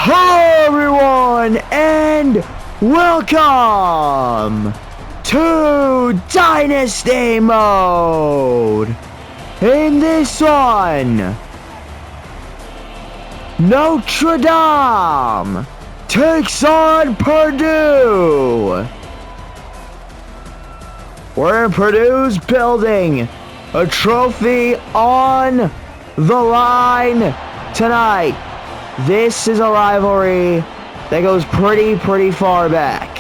Hello everyone and welcome to Dynasty Mode. In this one, Notre Dame takes on Purdue. We're in Purdue's building. A trophy on the line tonight. This is a rivalry that goes pretty far back.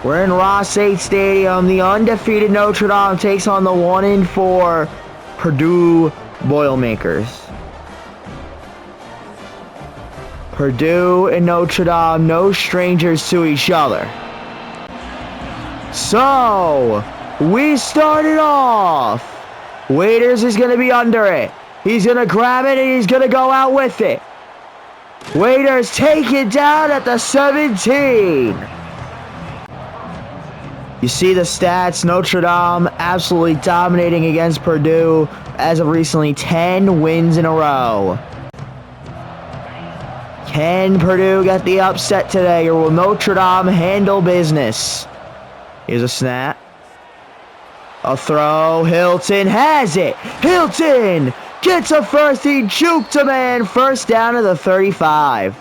We're in Ross-Ade Stadium. The undefeated Notre Dame takes on the 1-4 Purdue Boilermakers. Purdue and Notre Dame, no strangers to each other. So, we started off. Waiters is going to be under it. He's going to grab it and he's going to go out with it. Waiters take it down at the 17. You see the stats. Notre Dame absolutely dominating against Purdue. As of recently, 10 wins in a row. Can Purdue get the upset today, or will Notre Dame handle business? Here's a snap. A throw. Hilton has it. Hilton gets a first. He juked a man. First down to the 35.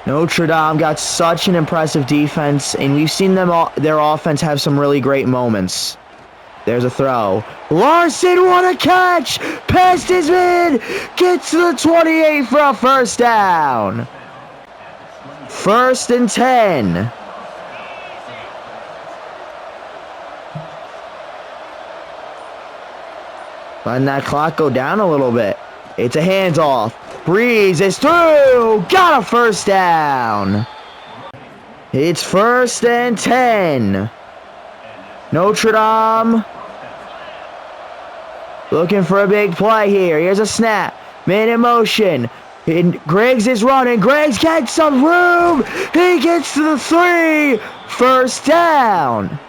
Notre Dame got such an impressive defense, and we've seen their offense have some really great moments. There's a throw. Larson, what a catch! Past his man. Gets to the 28 for a first down. 1st and 10. Letting that clock go down a little bit. It's a handoff. Breeze is through. Got a first down. It's 1st and 10. Notre Dame looking for a big play here. Here's a snap. Man in motion. And Griggs is running. Griggs gets some room. He gets to the 3. First down.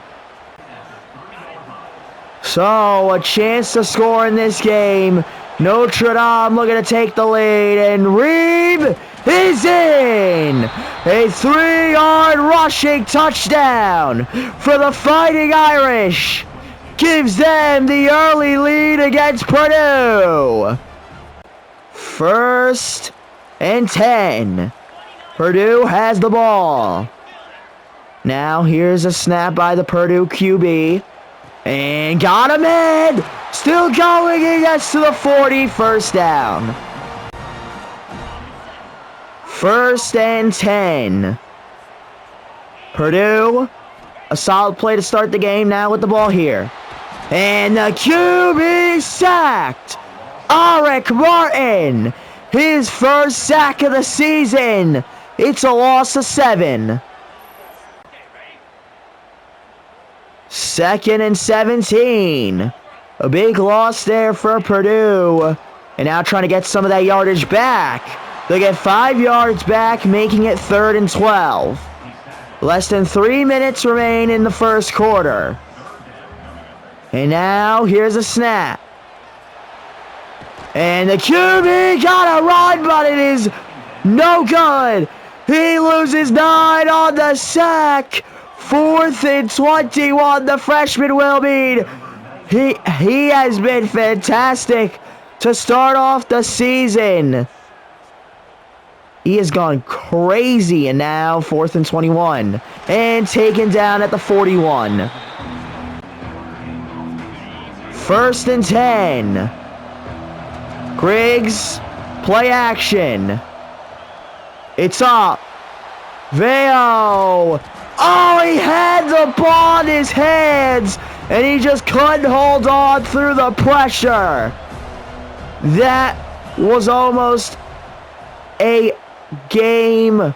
So, a chance to score in this game. Notre Dame looking to take the lead, and Reeb is in! A 3-yard rushing touchdown for the Fighting Irish. Gives them the early lead against Purdue. 1st and 10. Purdue has the ball. Now, here's a snap by the Purdue QB. And got him in! Still going, he gets to the 40, first down. 1st and 10. Purdue, a solid play to start the game now with the ball here. And the QB sacked! Arik Martin, his first sack of the season. It's a loss of 7. 2nd and 17. A big loss there for Purdue. And now trying to get some of that yardage back. They get 5 yards back, making it 3rd and 12. Less than 3 minutes remain in the first quarter. And now here's a snap. And the QB got a run, but it is no good. He loses 9 on the sack. 4th and 21, the freshman will be. He has been fantastic to start off the season. He has gone crazy, and now 4th and 21. And taken down at the 41. 1st and 10. Griggs, play action. It's up. Veo. Oh, he had the ball in his hands, and he just couldn't hold on through the pressure. That was almost a game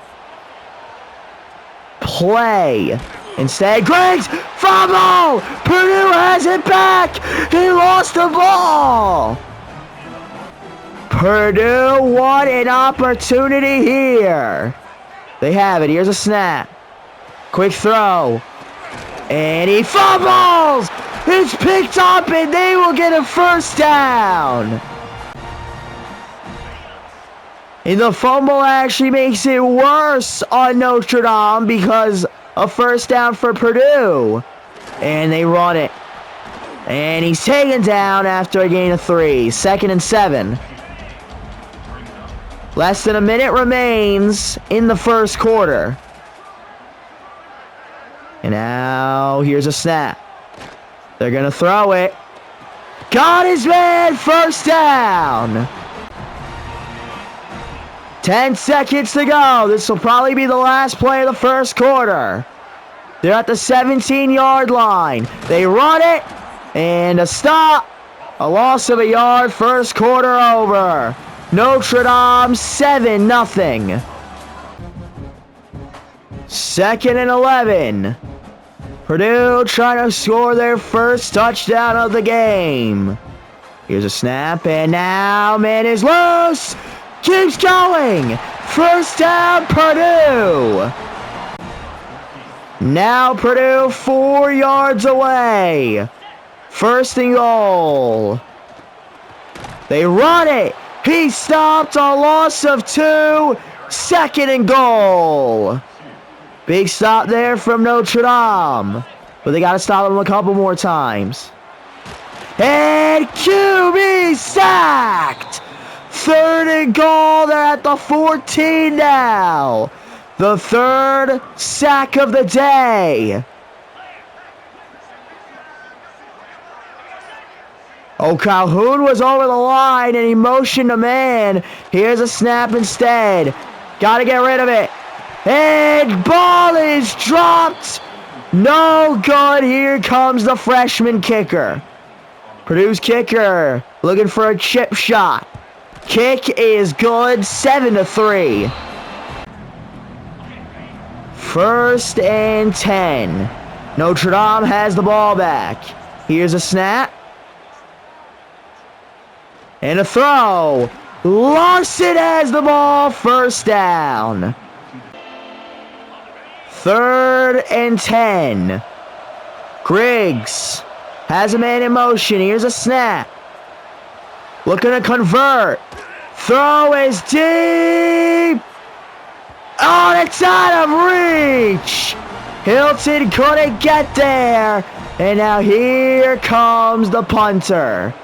play. Instead, Griggs, fumble! Purdue has it back! He lost the ball! Purdue, what an opportunity here. They have it. Here's a snap. Quick throw. And he fumbles! It's picked up and they will get a first down. And the fumble actually makes it worse on Notre Dame because a first down for Purdue. And they run it. And he's taken down after a gain of 3. 2nd and 7. Less than a minute remains in the first quarter. And now here's a snap. They're going to throw it. Got his man, first down. 10 seconds to go. This will probably be the last play of the first quarter. They're at the 17-yard line. They run it, and a stop. A loss of a yard, first quarter over. Notre Dame 7-0. 2nd and 11. Purdue trying to score their first touchdown of the game. Here's a snap, and now man is loose. Keeps going. First down, Purdue. Now Purdue 4 yards away. 1st and goal. They run it. He stopped, a loss of 2. 2nd and goal. Big stop there from Notre Dame. But they got to stop him a couple more times. And QB sacked. 3rd and goal. They're at the 14 now. The 3rd sack of the day. Oh, Calhoun was over the line and he motioned a man. Here's a snap instead. Got to get rid of it. And ball is dropped. No good. Here comes the freshman kicker. Purdue's kicker looking for a chip shot. Kick is good. 7-3. 1st and 10. Notre Dame has the ball back. Here's a snap. And a throw. Larson has the ball. First down. 3rd and 10. Griggs has a man in motion. Here's a snap. Looking to convert. Throw is deep. Oh, it's out of reach. Hilton couldn't get there. And now here comes the punter.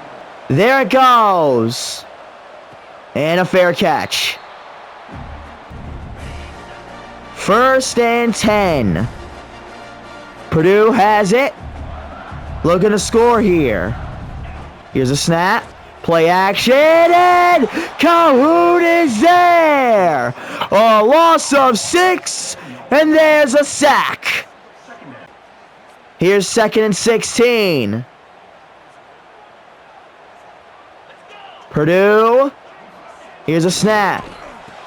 There it goes. And a fair catch. 1st and 10. Purdue has it. Looking to score here. Here's a snap. Play action, and Calhoun is there. A loss of 6, and there's a sack. Here's 2nd and 16. Purdue. Here's a snap.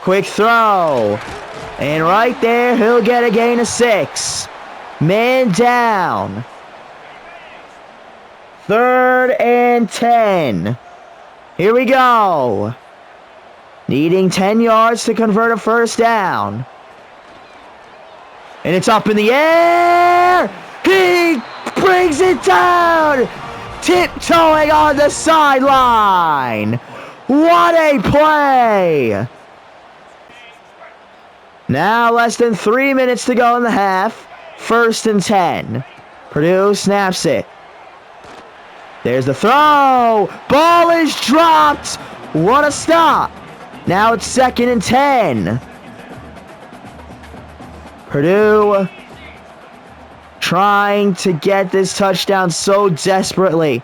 Quick throw. And right there, he'll get a gain of 6. Man down. 3rd and 10. Here we go. Needing 10 yards to convert a first down. And it's up in the air. He brings it down. Tiptoeing on the sideline. What a play. Now less than 3 minutes to go in the half. 1st and 10. Purdue snaps it. There's the throw. Ball is dropped. What a stop. Now it's 2nd and 10. Purdue trying to get this touchdown so desperately.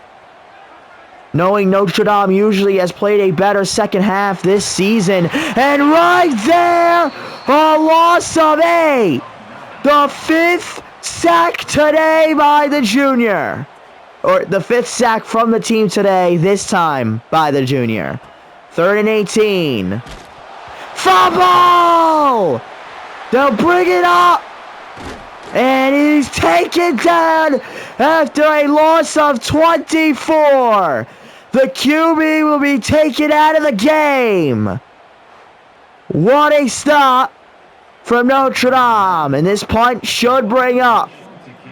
Knowing Notre Dame usually has played a better second half this season. And right there, a loss of 8. The 5th sack today by the junior. Or the 5th sack from the team today, this time by the junior. 3rd and 18. Fumble! They'll bring it up. And he's taken down after a loss of 24. The QB will be taken out of the game. What a stop from Notre Dame. And this punt should bring up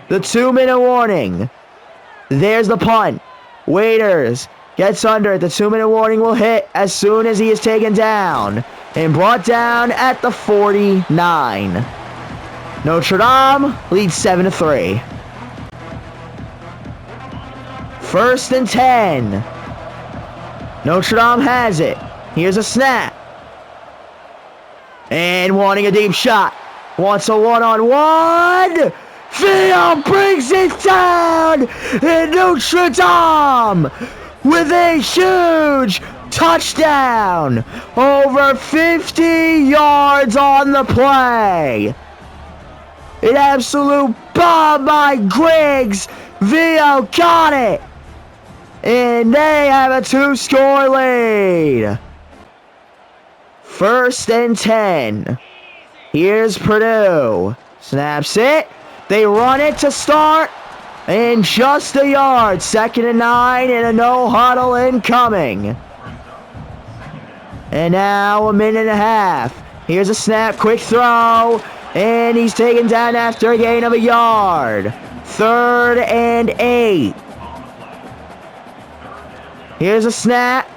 the 2-minute warning. There's the punt. Waiters gets under it. The 2-minute warning will hit as soon as he is taken down. and brought down at the 49. Notre Dame leads 7-3. 1st and 10. Notre Dame has it. Here's a snap. And wanting a deep shot. Wants a one-on-one. Theo brings it down. And Notre Dame with a huge touchdown. Over 50 yards on the play. An absolute bomb by Griggs. Theo got it. And they have a 2-score lead. 1st and 10. Here's Purdue. Snaps it. They run it to start. And just a yard. 2nd and 9 and a no huddle incoming. And now a minute and a half. Here's a snap. Quick throw. And he's taken down after a gain of a yard. 3rd and 8. Here's a snap.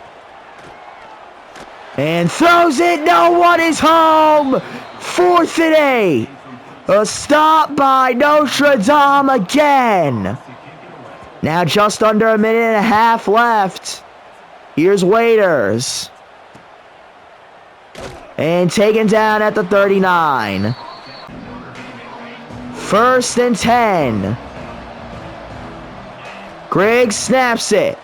And throws it. No one is home. 4th and 8. A stop by Notre Dame again. Now just under a minute and a half left. Here's Waiters. And taken down at the 39. 1st and 10. Griggs snaps it.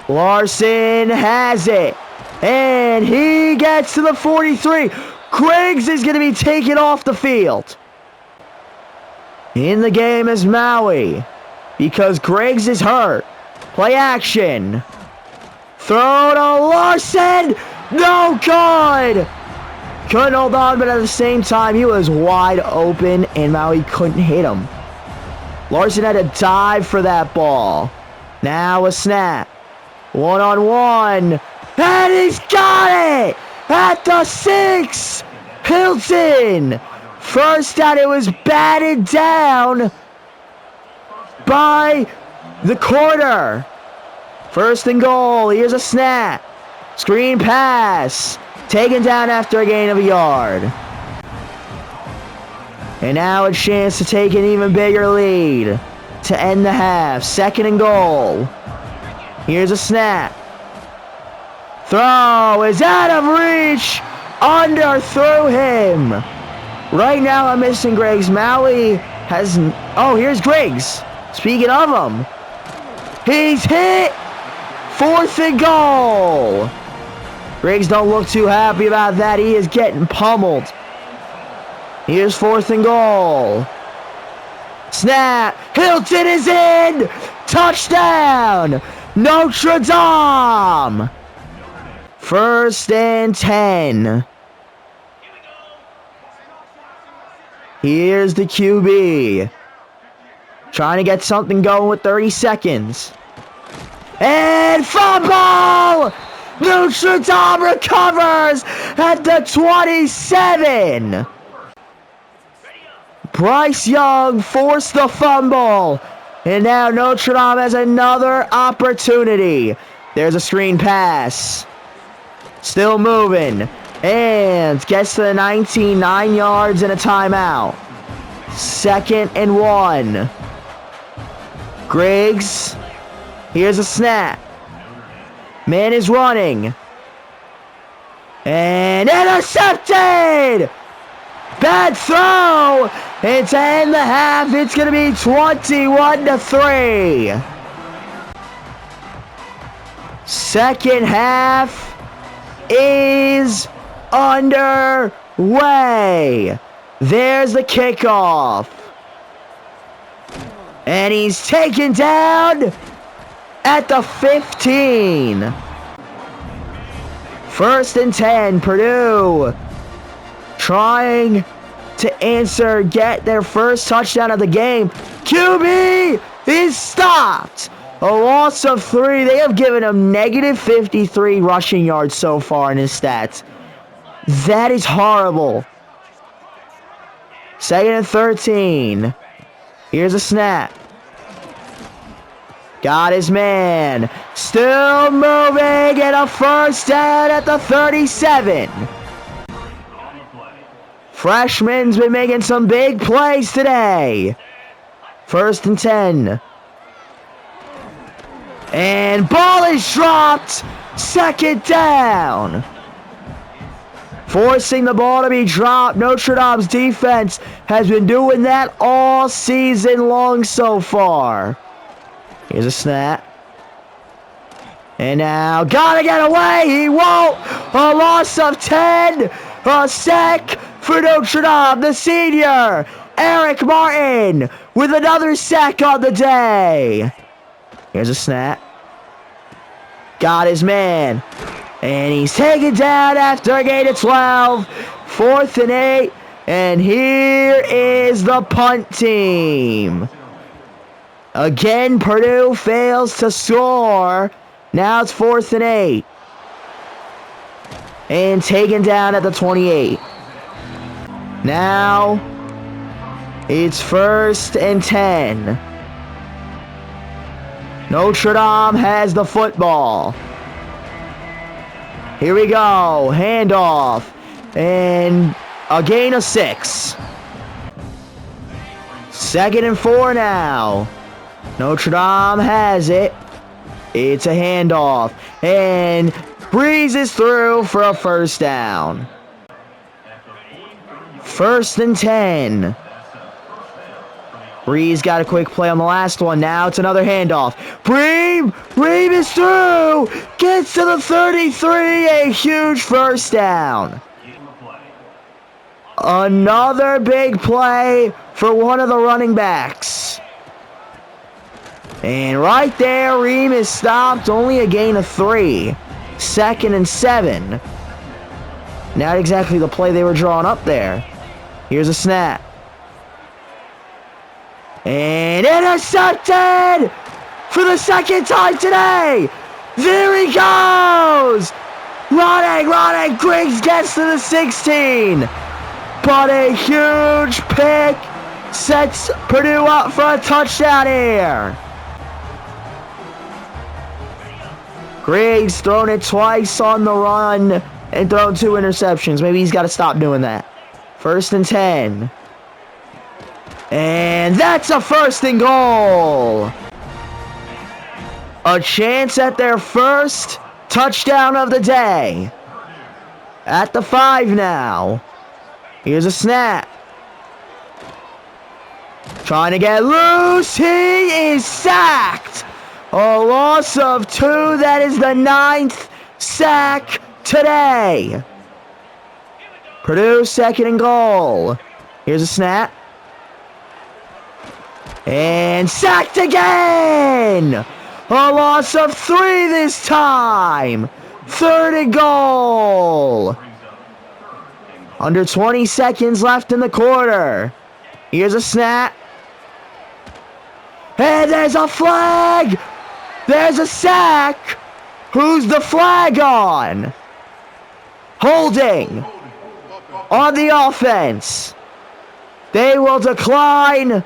Larson has it. And he gets to the 43. Griggs is going to be taken off the field. In the game is Maui. Because Griggs is hurt. Play action. Throw to Larson. No good. Couldn't hold on, but at the same time, he was wide open, and Maui couldn't hit him. Larson had to dive for that ball. Now a snap. One-on-one. And he's got it! At the 6! Hilton! First down, it was batted down by the corner. 1st and goal. Here's a snap. Screen pass. Taken down after a gain of a yard. And now a chance to take an even bigger lead to end the half. 2nd and goal. Here's a snap. Throw is out of reach. Underthrew him. Right now I'm missing Griggs. Maui has... Oh, here's Griggs. Speaking of him. He's hit. 4th and goal. Griggs don't look too happy about that. He is getting pummeled. Here's 4th and goal. Snap. Hilton is in. Touchdown. Notre Dame. 1st and 10. Here's the QB. Trying to get something going with 30 seconds. And fumble! Notre Dame recovers at the 27. Bryce Young forced the fumble. And now Notre Dame has another opportunity. There's a screen pass. Still moving. And gets to the 19, 9 yards and a timeout. 2nd and 1. Griggs. Here's a snap. Man is running. And intercepted! Bad throw! And to end the half, it's going to be 21-3. 2nd half is underway. There's the kickoff. And he's taken down at the 15. 1st and 10, Purdue trying to get their first touchdown of the game. QB is stopped. A loss of 3. They have given him negative 53 rushing yards so far in his stats. That is horrible. 2nd and 13. Here's a snap. Got his man. Still moving, and a first down at the 37. Freshman's been making some big plays today. 1st and 10. And ball is dropped. 2nd down. Forcing the ball to be dropped. Notre Dame's defense has been doing that all season long so far. Here's a snap. And now, gotta get away. He won't. A loss of 10. A sack for Notre Dame. The senior, Eric Martin, with another sack on the day. Here's a snap. Got his man. And he's taken down after a gain of 12. 4th and 8. And here is the punt team. Again, Purdue fails to score. Now it's 4th and 8. And taken down at the 28. Now it's 1st and 10. Notre Dame has the football. Here we go. Handoff. And a gain of 6. 2nd and 4 now. Notre Dame has it. It's a handoff. And breezes through for a first down. 1st and 10. Breeze got a quick play on the last one. Now it's another handoff. Bream is through. Gets to the 33. A huge first down. Another big play for one of the running backs. And right there, Ream is stopped. Only a gain of 3. 2nd and 7. Not exactly the play they were drawing up there. Here's a snap. And intercepted for the 2nd time today. There he goes. Running. Griggs gets to the 16. But a huge pick sets Purdue up for a touchdown here. Griggs thrown it twice on the run and thrown 2 interceptions. Maybe he's got to stop doing that. 1st and 10. And that's a 1st and goal. A chance at their first touchdown of the day. At the 5 now. Here's a snap. Trying to get loose. He is sacked. A loss of 2. That is the 9th sack today. Purdue 2nd and goal. Here's a snap. And sacked again! A loss of 3 this time! 3rd and goal! Under 20 seconds left in the quarter. Here's a snap. And there's a flag! There's a sack! Who's the flag on? Holding on the offense. They will decline.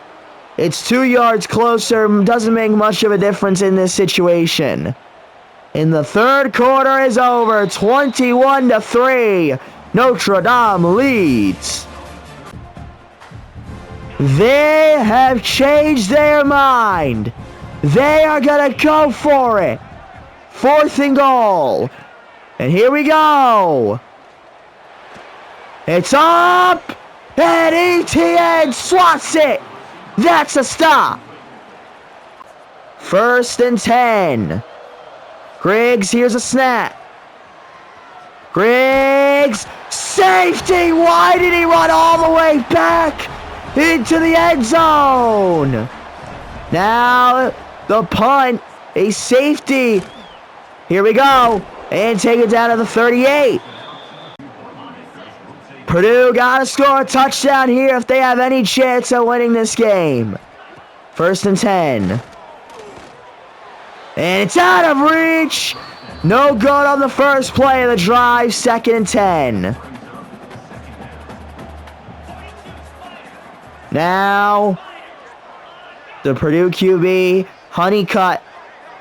It's 2 yards closer. Doesn't make much of a difference in this situation. In the 3rd quarter is over. 21-3. Notre Dame leads. They have changed their mind. They are going to go for it. 4th and goal. And here we go. It's up. And ETN swats it. That's a stop. 1st and 10. Griggs, here's a snap. Griggs, safety. Why did he run all the way back into the end zone? Now the punt, a safety. Here we go. And take it down to the 38. Purdue got to score a touchdown here if they have any chance of winning this game. 1st and 10. And it's out of reach. No good on the first play of the drive. 2nd and 10. Now, the Purdue QB, Honeycutt,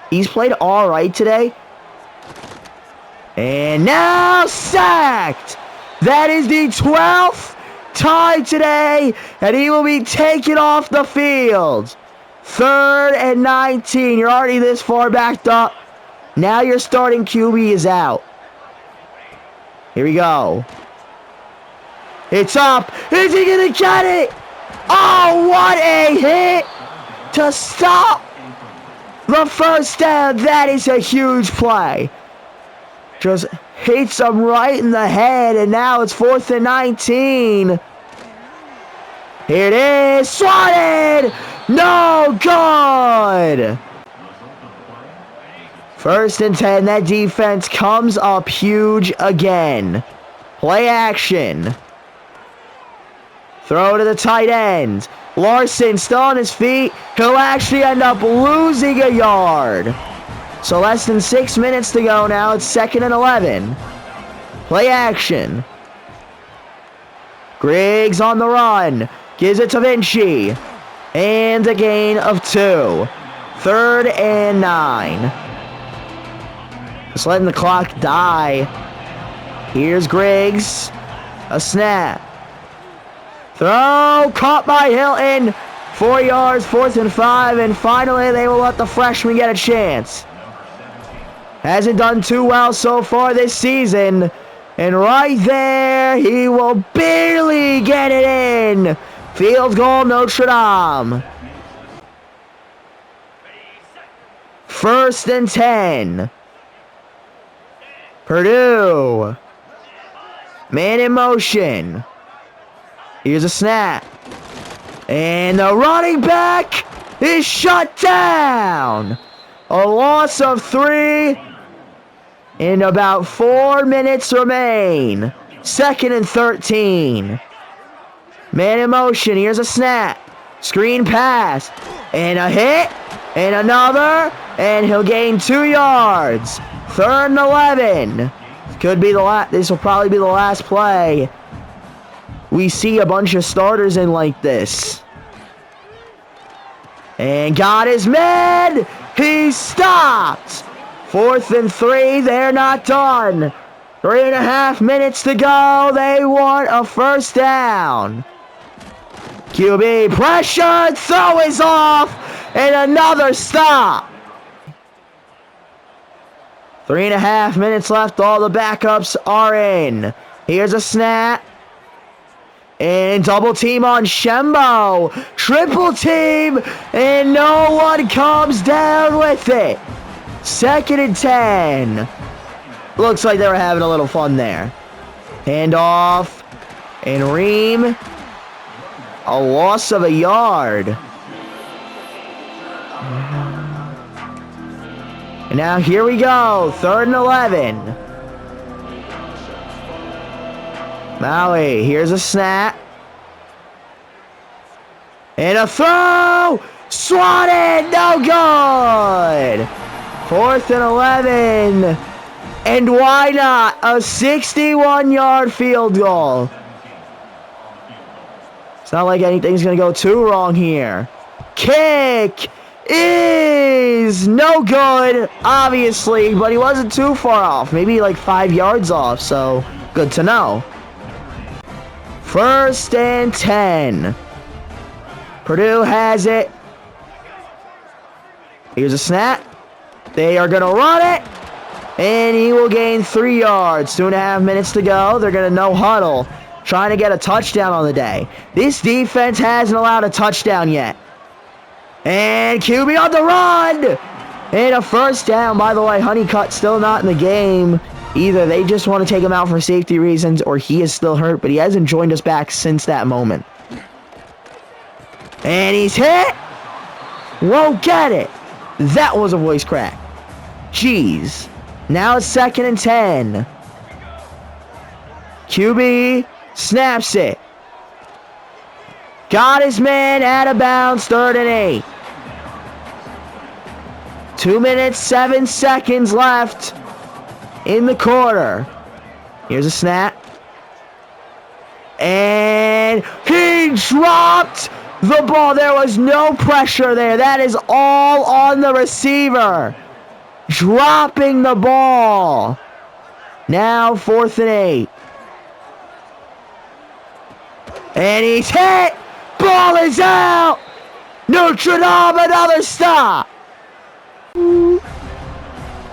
He's played all right today. And now sacked. That is the 12th time today, and he will be taken off the field. 3rd and 19. You're already this far backed up. Now your starting QB is out. Here we go. It's up. Is he going to get it? Oh, what a hit to stop the first down. That is a huge play. Just hits him right in the head, and now it's 4th and 19. Here it is. Swatted. No good. 1st and 10. That defense comes up huge again. Play action. Throw to the tight end. Larson still on his feet. He'll actually end up losing a yard. So less than 6 minutes to go now. It's 2nd and 11. Play action. Griggs on the run. Gives it to Vinci. And a gain of 2. 3rd and 9. Just letting the clock die. Here's Griggs. A snap. Throw. Caught by Hilton. 4 yards. 4th and 5. And finally they will let the freshman get a chance. Hasn't done too well so far this season. And right there, he will barely get it in. Field goal, Notre Dame. 1st and 10. Purdue. Man in motion. Here's a snap. And the running back is shut down. A loss of 3. And about 4 minutes remain. 2nd and 13. Man in motion. Here's a snap. Screen pass. And a hit. And another. And he'll gain 2 yards. 3rd and 11. Could be the last. This will probably be the last play we see a bunch of starters in like this. And got his man. He stopped. 4th and 3. They're not done. 3.5 minutes to go. They want a 1st down. QB pressure. Throw is off. And another stop. 3.5 minutes left. All the backups are in. Here's a snap. And double team on Shembo. Triple team. And no one comes down with it. 2nd and 10. Looks like they were having a little fun there. Handoff. And Ream. A loss of a yard. And now here we go. 3rd and 11. Maui. Here's a snap. And a throw. Swatted. No good. 4th and 11. And why not? A 61-yard field goal. It's not like anything's going to go too wrong here. Kick is no good, obviously, but he wasn't too far off. Maybe like 5 yards off, so good to know. 1st and 10. Purdue has it. Here's a snap. They are going to run it. And he will gain 3 yards. 2.5 minutes to go. They're going to no huddle. Trying to get a touchdown on the day. This defense hasn't allowed a touchdown yet. And QB on the run. And a 1st down. By the way, Honeycutt still not in the game. Either they just want to take him out for safety reasons or he is still hurt, but he hasn't joined us back since that moment. And he's hit. Won't get it. That was a voice crack. Jeez. Now it's 2nd and 10. QB snaps it. Got his man out of bounds. 3rd and 8. 2 minutes, 7 seconds left in the quarter. Here's a snap. And he dropped the ball. There was no pressure there. That is all on the receiver. dropping the ball. Now 4th and 8. And he's hit. Ball is out. Notre Dame, another stop.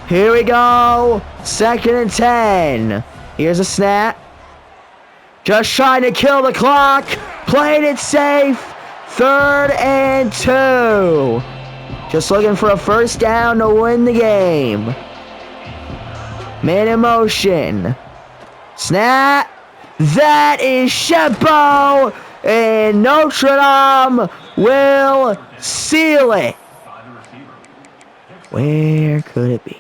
Here we go. 2nd and 10. Here's a snap. Just trying to kill the clock. Played it safe. 3rd and 2. Just looking for a first down to win the game. Man in motion. Snap. That is Shempo. And Notre Dame will seal it. Where could it be?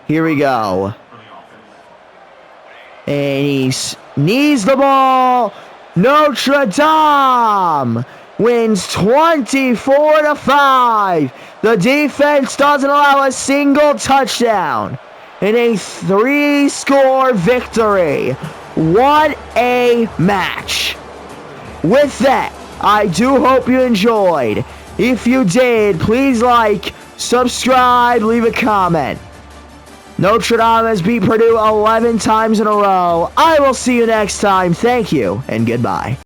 Here we go. And he knees the ball. Notre Dame wins 24-5. The defense doesn't allow a single touchdown in a 3-score victory. What a match. With that, I do hope you enjoyed. If you did, please like, subscribe, leave a comment. Notre Dame has beat Purdue 11 times in a row. I will see you next time. Thank you, and goodbye.